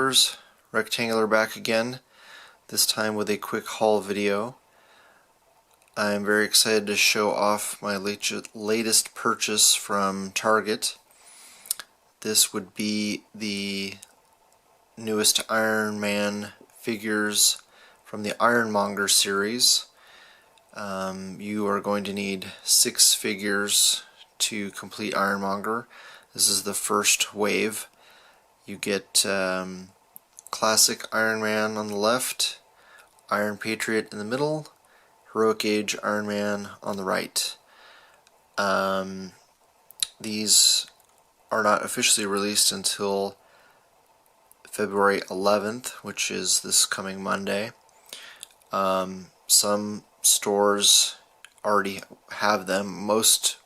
figures, rectangular back again, this time with a quick haul video. I am very excited to show off my latest purchase from Target. This would be the newest Iron Man figures from the Monger series. You are going to need 6 figures to complete Monger. This is the first wave. You get classic Iron Man on the left, Iron Patriot in the middle, Heroic Age Iron Man on the right. These are not officially released until February 11th, which is this coming Monday. Some stores already have them. Most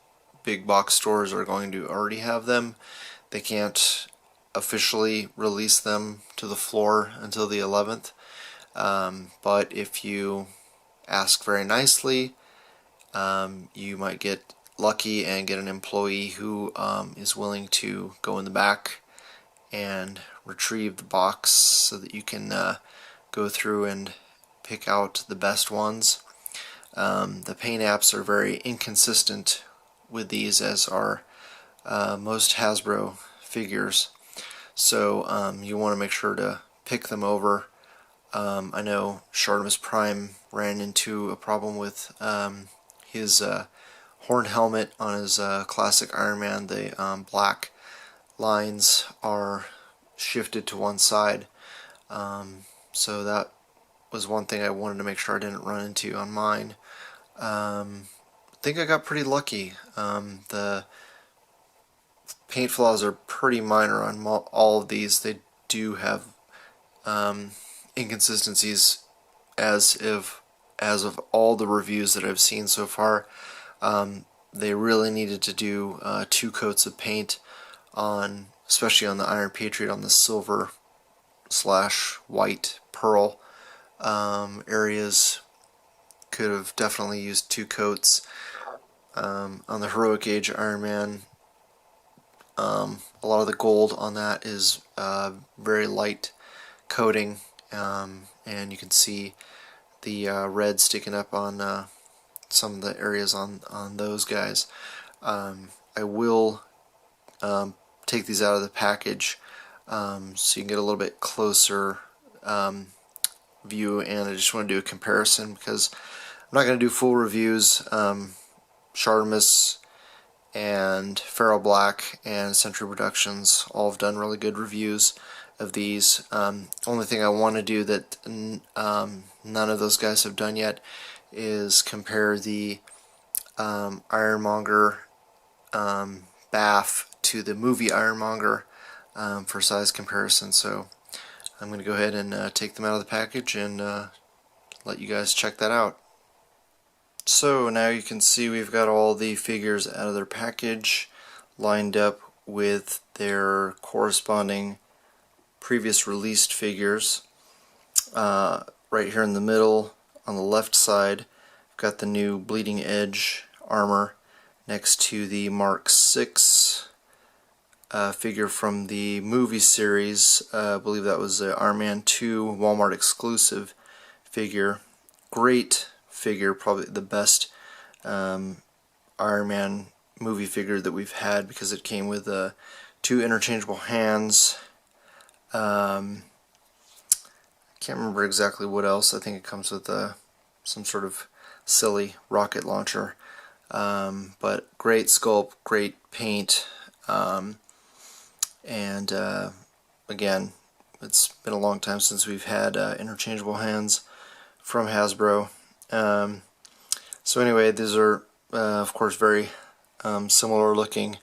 big box stores are going to already have them. They can't officially release them to the floor until the 11th, but if you ask very nicely, you might get lucky and get an employee who is willing to go in the back and retrieve the box so that you can go through and pick out the best ones. The paint apps are very inconsistent with these, as are most Hasbro figures, so you want to make sure to pick them over. I know Shartimus Prime ran into a problem with his horn helmet on his classic Iron Man. The black lines are shifted to one side, so that was one thing I wanted to make sure I didn't run into on mine. I think I got pretty lucky. The paint flaws are pretty minor on all of these. They do have inconsistencies as of all the reviews that I've seen so far. They really needed to do 2 coats of paint on, especially on the Iron Patriot, on the silver / white pearl areas. Could have definitely used 2 coats. On the Heroic Age Iron Man, a lot of the gold on that is very light coating, and you can see the red sticking up on some of the areas on those guys. I will take these out of the package so you can get a little bit closer view, and I just want to do a comparison because I'm not going to do full reviews. Shartimus and Feral Black and Century Productions all have done really good reviews of these. Only thing I want to do that none of those guys have done yet is compare the Ironmonger BAF to the movie Ironmonger for size comparison. So I'm going to go ahead and take them out of the package and let you guys check that out. So now you can see we've got all the figures out of their package lined up with their corresponding previous released figures. Right here in the middle on the left side, we've got the new Bleeding Edge armor next to the Mark VI figure from the movie series. I believe that was the Iron Man 2 Walmart exclusive figure. Great figure, probably the best Iron Man movie figure that we've had, because it came with 2 interchangeable hands. I can't remember exactly what else. I think it comes with some sort of silly rocket launcher. But great sculpt, great paint, and again, it's been a long time since we've had interchangeable hands from Hasbro. So anyway, these are of course very similar looking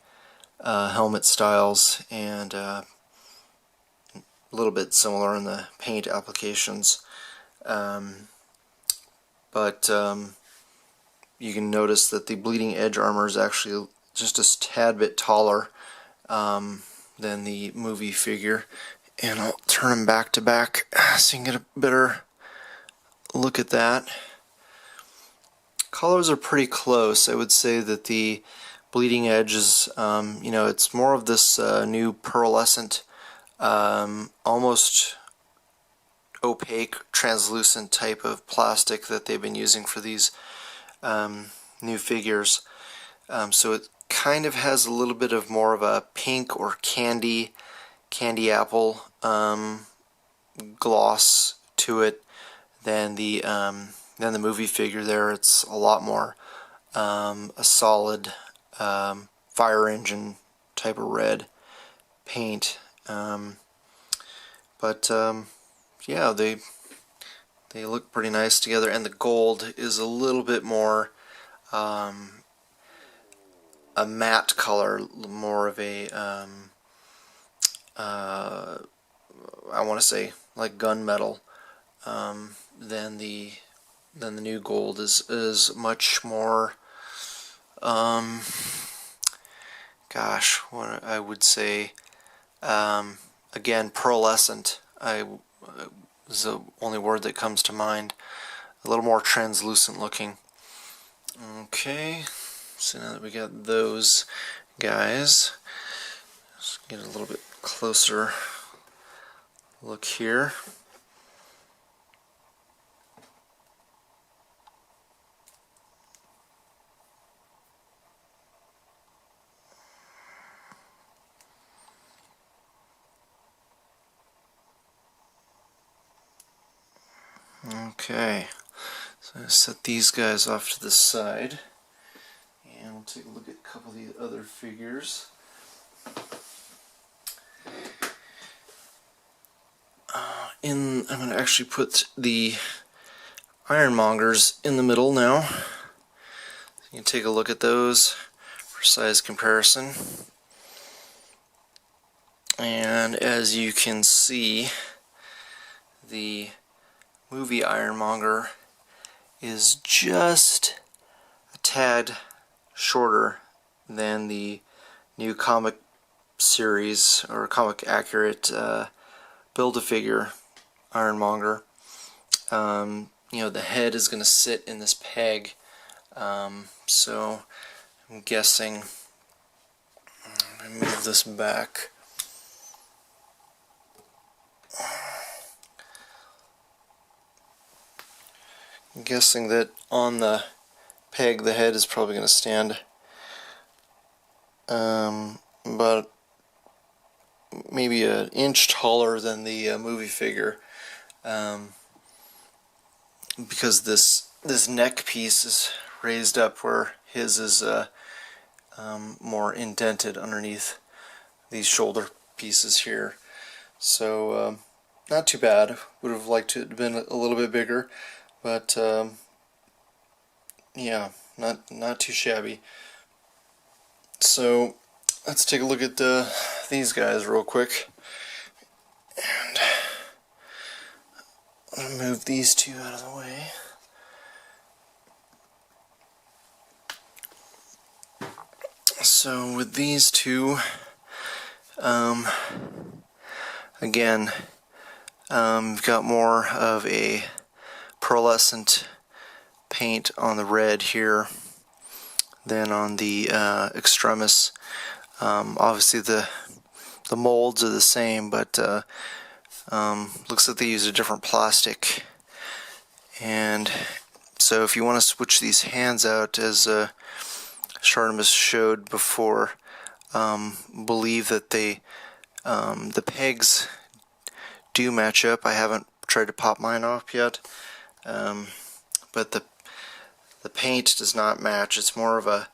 helmet styles, and a little bit similar in the paint applications, but you can notice that the Bleeding Edge armor is actually just a tad bit taller than the movie figure, and I'll turn them back to back so you can get a better look at that. Colors are pretty close. I would say that the Bleeding Edge is, it's more of this new pearlescent almost opaque, translucent type of plastic that they've been using for these new figures. So it kind of has a little bit of more of a pink or candy apple gloss to it than the movie figure there. It's a lot more a solid fire engine type of red paint. Yeah, they look pretty nice together, and the gold is a little bit more a matte color, more of a I want to say like gunmetal, than the new gold is much more gosh, what I would say, again, pearlescent is the only word that comes to mind. A little more translucent looking. Okay, so now that we got those guys, let's get a little bit closer look here. Okay, so I set these guys off to the side, and we'll take a look at a couple of the other figures. I'm going to actually put the Ironmongers in the middle now. You can take a look at those for size comparison. And as you can see, the movie Ironmonger is just a tad shorter than the new comic series or comic accurate Build-A-Figure Ironmonger. You know, the head is going to sit in this peg, so I'm guessing, let me move this back. I'm guessing that on the peg the head is probably going to stand about maybe an inch taller than the movie figure, because this neck piece is raised up where his is more indented underneath these shoulder pieces here. So not too bad. Would have liked it to have been a little bit bigger, but yeah, not too shabby. So let's take a look at these guys real quick, and I'm gonna move these two out of the way. So with these two, again, we've got more of a pearlescent paint on the red here than on the extremis. Obviously the molds are the same, but looks like they use a different plastic. And so if you want to switch these hands out, as Shartimus showed before, believe that the pegs do match up. I haven't tried to pop mine off yet, but the paint does not match. It's more of a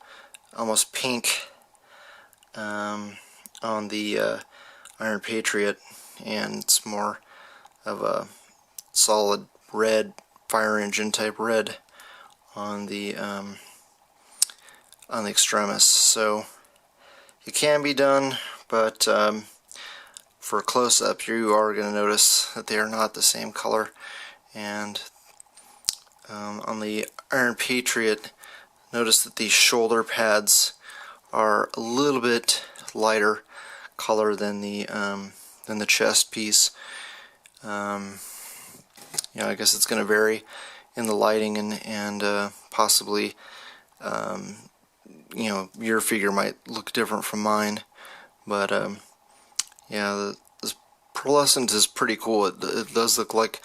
almost pink on the Iron Patriot, and it's more of a solid red, fire engine type red on the extremis. So it can be done, but for a close-up you are going to notice that they are not the same color. And on the Iron Patriot, notice that these shoulder pads are a little bit lighter color than the chest piece. You know, I guess it's going to vary in the lighting, and possibly, you know, your figure might look different from mine. But yeah, this pearlescent is pretty cool. It does look like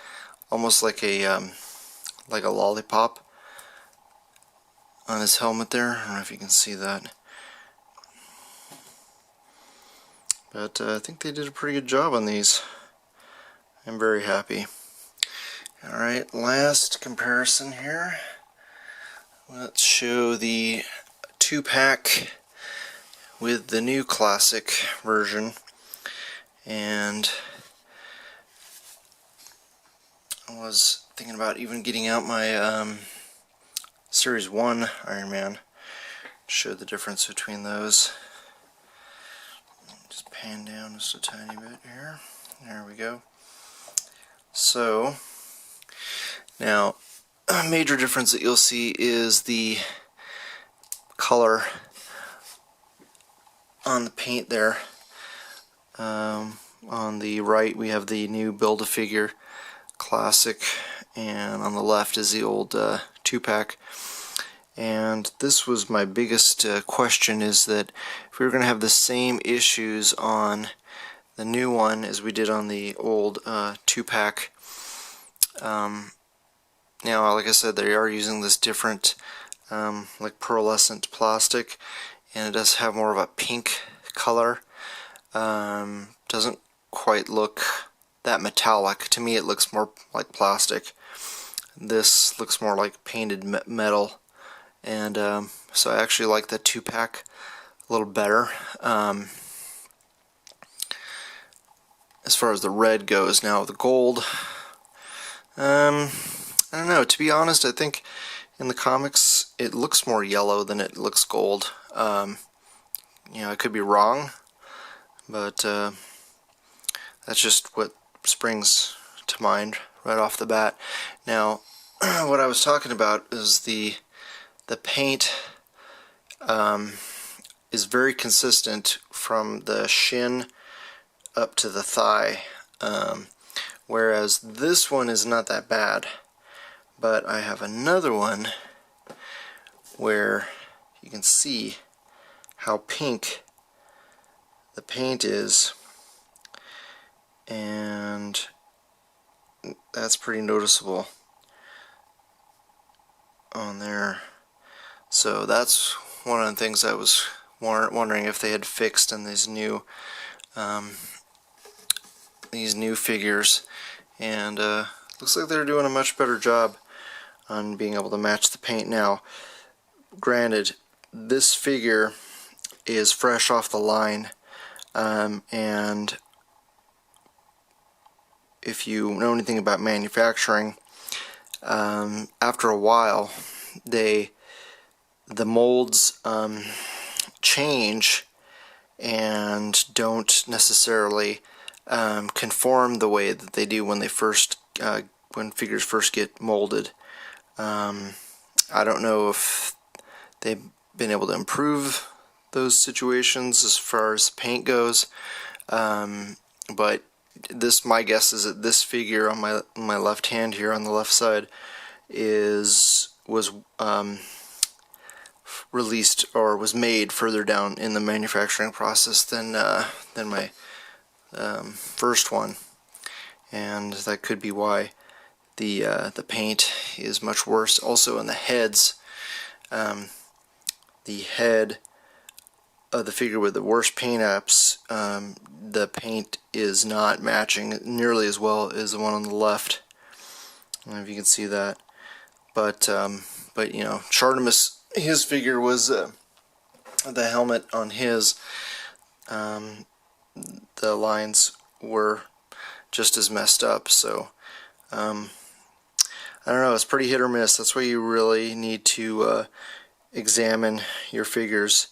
almost like a lollipop on his helmet there. I don't know if you can see that, but I think they did a pretty good job on these. I'm very happy. Alright, last comparison here. Let's show the 2-pack with the new classic version. And I was thinking about even getting out my Series 1 Iron Man to show the difference between those. Just pan down just a tiny bit here. There we go. So, now, a major difference that you'll see is the color on the paint there. On the right we have the new Build-A-Figure Classic, and on the left is the old 2-pack. And this was my biggest question, is that if we were going to have the same issues on the new one as we did on the old 2-pack. Now, like I said, they are using this different like pearlescent plastic, and it does have more of a pink color. Doesn't quite look that metallic. To me it looks more like plastic. This looks more like painted metal, and so I actually like the 2-pack a little better. As far as the red goes, now the gold, I don't know, to be honest, I think in the comics it looks more yellow than it looks gold. You know, I could be wrong, but that's just what springs to mind right off the bat. Now, what I was talking about is the paint is very consistent from the shin up to the thigh, whereas this one is not that bad. But I have another one where you can see how pink the paint is, and that's pretty noticeable on there. So that's one of the things I was wondering if they had fixed in these new figures, and looks like they're doing a much better job on being able to match the paint. Now, granted, this figure is fresh off the line, and if you know anything about manufacturing, after a while the molds change and don't necessarily conform the way that they do when they first when figures first get molded. I don't know if they've been able to improve those situations as far as paint goes, but my guess is that this figure on my left hand here on the left side was released or was made further down in the manufacturing process than my first one, and that could be why the paint is much worse. Also in the heads, the head of the figure with the worst paint apps, the paint is not matching nearly as well as the one on the left. I don't know if you can see that, but you know, Chartimus, his figure was the helmet on his, the lines were just as messed up. So I don't know, it's pretty hit or miss. That's why you really need to examine your figures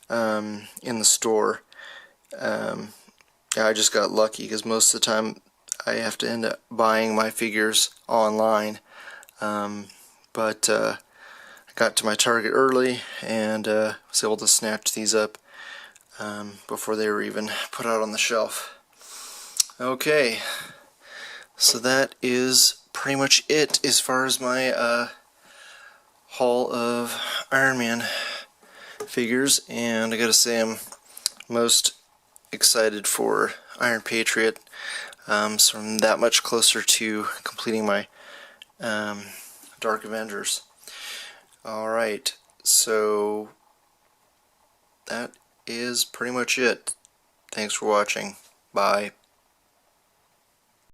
in the store. I just got lucky because most of the time I have to end up buying my figures online, but I got to my Target early and was able to snatch these up before they were even put out on the shelf. Okay, so that is pretty much it as far as my haul of Iron Man figures, and I gotta say I'm most excited for Iron Patriot, so I'm that much closer to completing my Dark Avengers. Alright, so that is pretty much it. Thanks for watching. Bye.